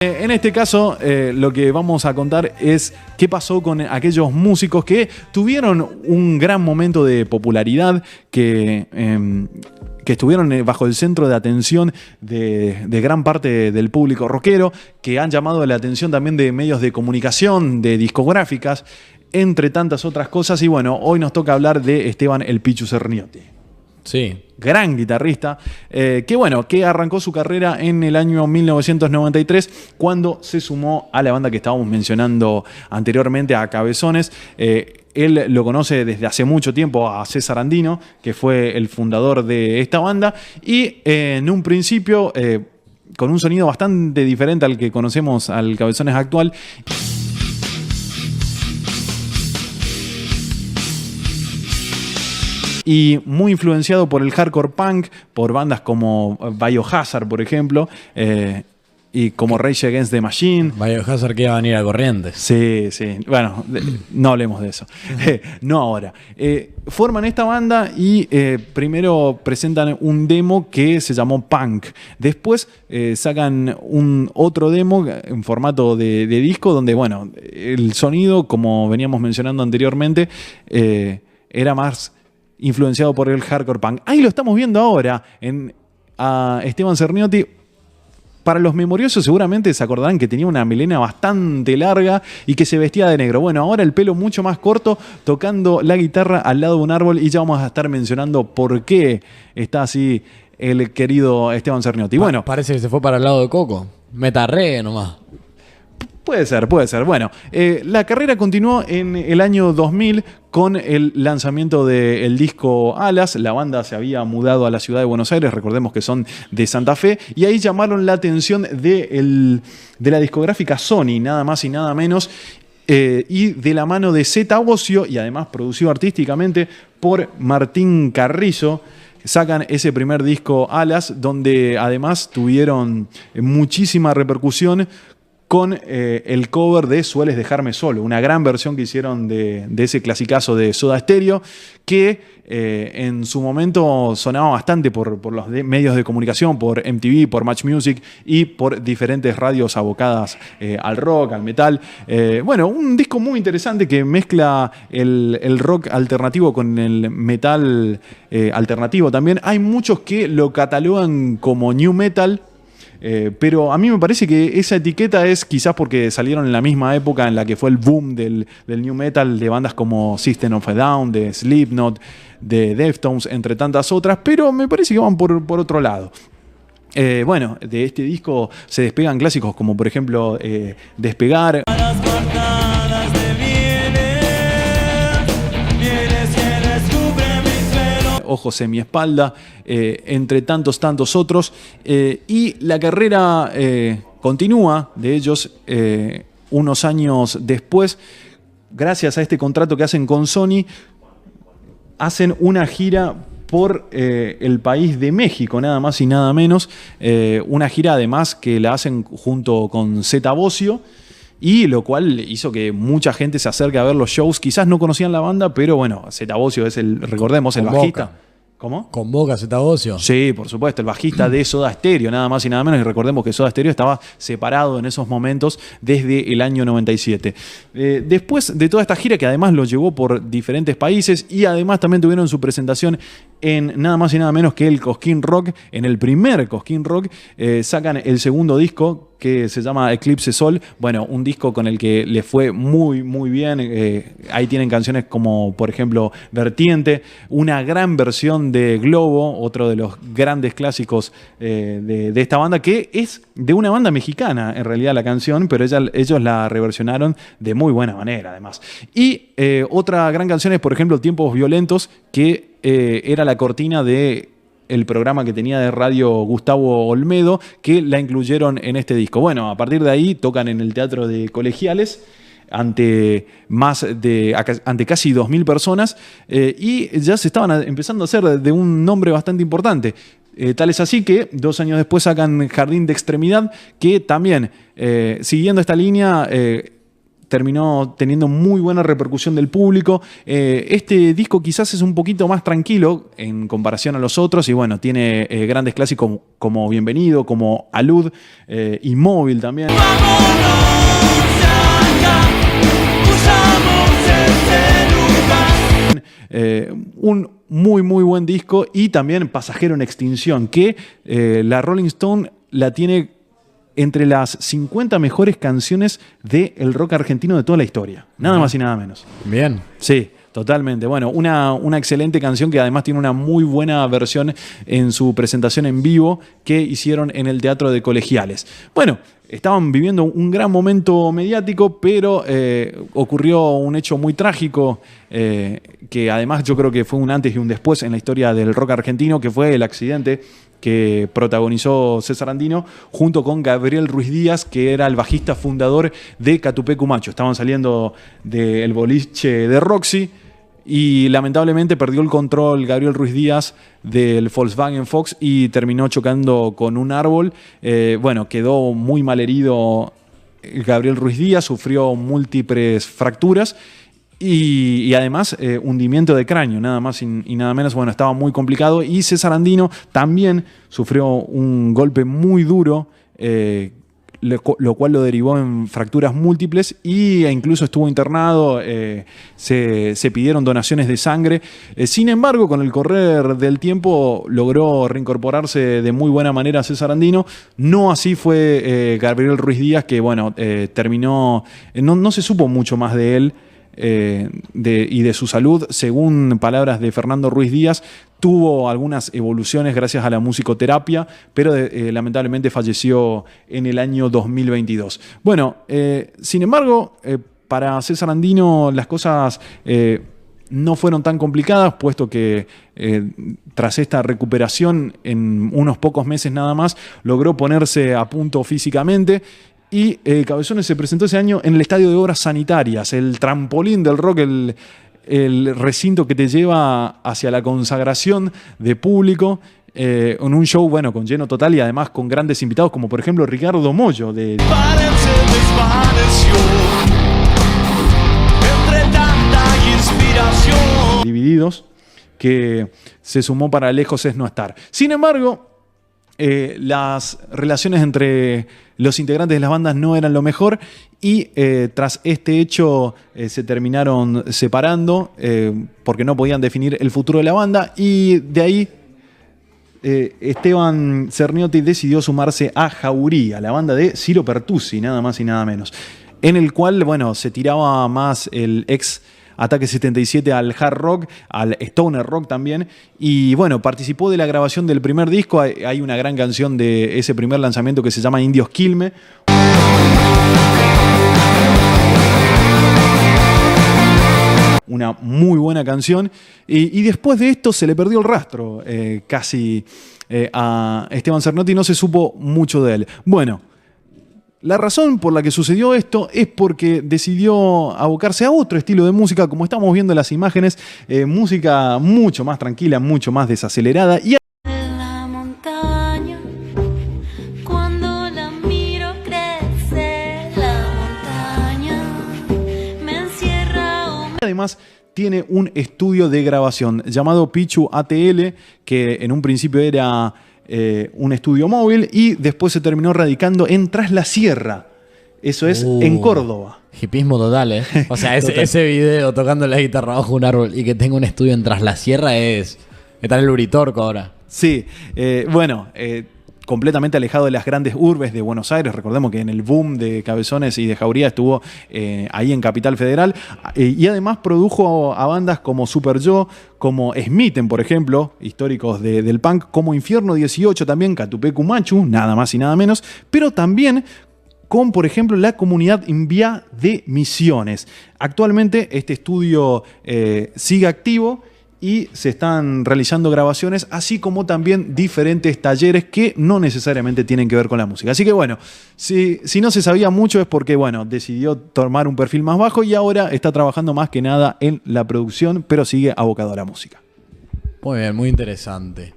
En este caso, lo que vamos a contar es qué pasó con aquellos músicos que tuvieron un gran momento de popularidad, que estuvieron bajo el centro de atención de gran parte del público rockero, que han llamado la atención también de medios de comunicación, de discográficas, entre tantas otras cosas. Y bueno, hoy nos toca hablar de Esteban El Pichu Cerniotti. Sí. Gran guitarrista, que arrancó su carrera en el año 1993 cuando se sumó a la banda que estábamos mencionando anteriormente, a Cabezones. Él lo conoce desde hace mucho tiempo a César Andino, que fue el fundador de esta banda, y en un principio con un sonido bastante diferente al que conocemos al Cabezones actual. Y muy influenciado por el hardcore punk, por bandas como Biohazard, por ejemplo, y como Rage Against the Machine. Biohazard que iba a venir a Corrientes. Sí, sí. Bueno, no hablemos de eso. No ahora. Forman esta banda y primero presentan un demo que se llamó Punk. Después sacan otro demo en formato de disco donde, bueno, el sonido, como veníamos mencionando anteriormente, era más influenciado por el hardcore punk. Ahí lo estamos viendo ahora a Esteban Cerniotti. Para los memoriosos seguramente se acordarán que tenía una melena bastante larga y que se vestía de negro. Bueno, ahora el pelo mucho más corto, tocando la guitarra al lado de un árbol, y ya vamos a estar mencionando por qué está así el querido Esteban Cerniotti. Bueno, parece que se fue para el lado de Coco. Metarre nomás. Puede ser. Bueno, la carrera continuó en el año 2000 con el lanzamiento del disco Alas. La banda se había mudado a la ciudad de Buenos Aires, recordemos que son de Santa Fe, y ahí llamaron la atención de la discográfica Sony, nada más y nada menos, y de la mano de Zeta Ocio, y además producido artísticamente por Martín Carrizo. Sacan ese primer disco Alas, donde además tuvieron muchísima repercusión con el cover de Sueles dejarme solo, una gran versión que hicieron de ese clasicazo de Soda Stereo, que en su momento sonaba bastante por los medios de comunicación, por MTV, por Match Music y por diferentes radios abocadas al rock, al metal. Bueno, un disco muy interesante que mezcla el rock alternativo con el metal alternativo también. Hay muchos que lo catalogan como new metal, pero a mí me parece que esa etiqueta es quizás porque salieron en la misma época en la que fue el boom del new metal, de bandas como System of a Down, de Slipknot, de Deftones, entre tantas otras, pero me parece que van por otro lado. Bueno, de este disco se despegan clásicos como por ejemplo Despegar, Ojos en mi espalda, entre tantos otros, y la carrera continúa de ellos unos años después. Gracias a este contrato que hacen con Sony, hacen una gira por el país de México, nada más y nada menos, una gira además que la hacen junto con Zeta Ocio, y lo cual hizo que mucha gente se acerque a ver los shows. Quizás no conocían la banda, pero bueno, Zeta Ocio es recordemos, el bajista. ¿Cómo? ¿Convoca Zeta Ocio? Sí, por supuesto, el bajista de Soda Stereo, nada más y nada menos. Y recordemos que Soda Stereo estaba separado en esos momentos desde el año 97. Después de toda esta gira, que además lo llevó por diferentes países, y además también tuvieron su presentación en nada más y nada menos que el Cosquín Rock, en el primer Cosquín Rock, sacan el segundo disco, que se llama Eclipse Sol. Bueno, un disco con el que le fue muy, muy bien. Ahí tienen canciones como, por ejemplo, Vertiente, una gran versión de Globo, otro de los grandes clásicos de esta banda, que es de una banda mexicana, en realidad, la canción, pero ellos la reversionaron de muy buena manera, además. Y otra gran canción es, por ejemplo, Tiempos Violentos, que era la cortina de el programa que tenía de radio Gustavo Olmedo, que la incluyeron en este disco. Bueno, a partir de ahí tocan en el Teatro de Colegiales ante casi 2.000 personas, y ya se estaban empezando a hacer de un nombre bastante importante. Tal es así que 2 años después sacan Jardín de Extremidad, que también, siguiendo esta línea, terminó teniendo muy buena repercusión del público. Este disco quizás es un poquito más tranquilo en comparación a los otros y bueno, tiene grandes clásicos como Bienvenido, como Alud y Móvil también. Un muy buen disco y también Pasajero en Extinción, que la Rolling Stone la tiene entre las 50 mejores canciones del rock argentino de toda la historia. Nada más y nada menos. Bien. Sí, totalmente. Bueno, una excelente canción que además tiene una muy buena versión en su presentación en vivo que hicieron en el Teatro de Colegiales. Bueno, estaban viviendo un gran momento mediático, pero ocurrió un hecho muy trágico que además yo creo que fue un antes y un después en la historia del rock argentino, que fue el accidente que protagonizó César Andino junto con Gabriel Ruiz Díaz, que era el bajista fundador de Catupecu Macho. Estaban saliendo del boliche de Roxy y lamentablemente perdió el control Gabriel Ruiz Díaz del Volkswagen Fox y terminó chocando con un árbol. Bueno, quedó muy mal herido Gabriel Ruiz Díaz, sufrió múltiples fracturas y además hundimiento de cráneo, nada más y nada menos. Bueno, estaba muy complicado y César Andino también sufrió un golpe muy duro, lo cual lo derivó en fracturas múltiples e incluso estuvo internado. Se pidieron donaciones de sangre. Sin embargo, con el correr del tiempo logró reincorporarse de muy buena manera César Andino. No así fue Gabriel Ruiz Díaz, que bueno, terminó, no se supo mucho más de él y de su salud. Según palabras de Fernando Ruiz Díaz, tuvo algunas evoluciones gracias a la musicoterapia, pero lamentablemente falleció en el año 2022. Bueno, sin embargo, para César Andino las cosas no fueron tan complicadas, puesto que tras esta recuperación en unos pocos meses nada más, logró ponerse a punto físicamente. Y Cabezones se presentó ese año en el Estadio de Obras Sanitarias, el trampolín del rock, el recinto que te lleva hacia la consagración de público, en un show bueno, con lleno total y además con grandes invitados como por ejemplo Ricardo Mollo de Divididos, que se sumó para Lejos es no estar. Sin embargo, las relaciones entre los integrantes de las bandas no eran lo mejor y tras este hecho se terminaron separando porque no podían definir el futuro de la banda y de ahí Esteban Cerniotti decidió sumarse a Jauría, la banda de Ciro Pertusi, nada más y nada menos, en el cual bueno, se tiraba más el ex Ataque 77 al hard rock, al stoner rock también. Y bueno, participó de la grabación del primer disco. Hay una gran canción de ese primer lanzamiento que se llama Indios Quilme. Una muy buena canción. Y después de esto se le perdió el rastro casi a Esteban Cerniotti. No se supo mucho de él. Bueno, la razón por la que sucedió esto es porque decidió abocarse a otro estilo de música, como estamos viendo en las imágenes, música mucho más tranquila, mucho más desacelerada. Y la montaña, cuando la miro crecer, la montaña me encierra. Además tiene un estudio de grabación llamado Pichu ATL, que en un principio era un estudio móvil y después se terminó radicando en Tras la Sierra. Eso es en Córdoba. Hipismo total, ¿eh? O sea, ese video tocando la guitarra bajo un árbol y que tenga un estudio en Tras la Sierra está en el Uritorco ahora. Sí, bueno, completamente alejado de las grandes urbes de Buenos Aires. Recordemos que en el boom de Cabezones y de Jauría estuvo ahí en Capital Federal. Y además produjo a bandas como Super Yo, como Smitten, por ejemplo, históricos del punk, como Infierno 18 también, Catupecu Machu, nada más y nada menos, pero también con, por ejemplo, la comunidad Invia de Misiones. Actualmente este estudio sigue activo y se están realizando grabaciones, así como también diferentes talleres que no necesariamente tienen que ver con la música. Así que bueno, si no se sabía mucho es porque bueno, decidió tomar un perfil más bajo y ahora está trabajando más que nada en la producción, pero sigue abocado a la música. Muy bien, muy interesante.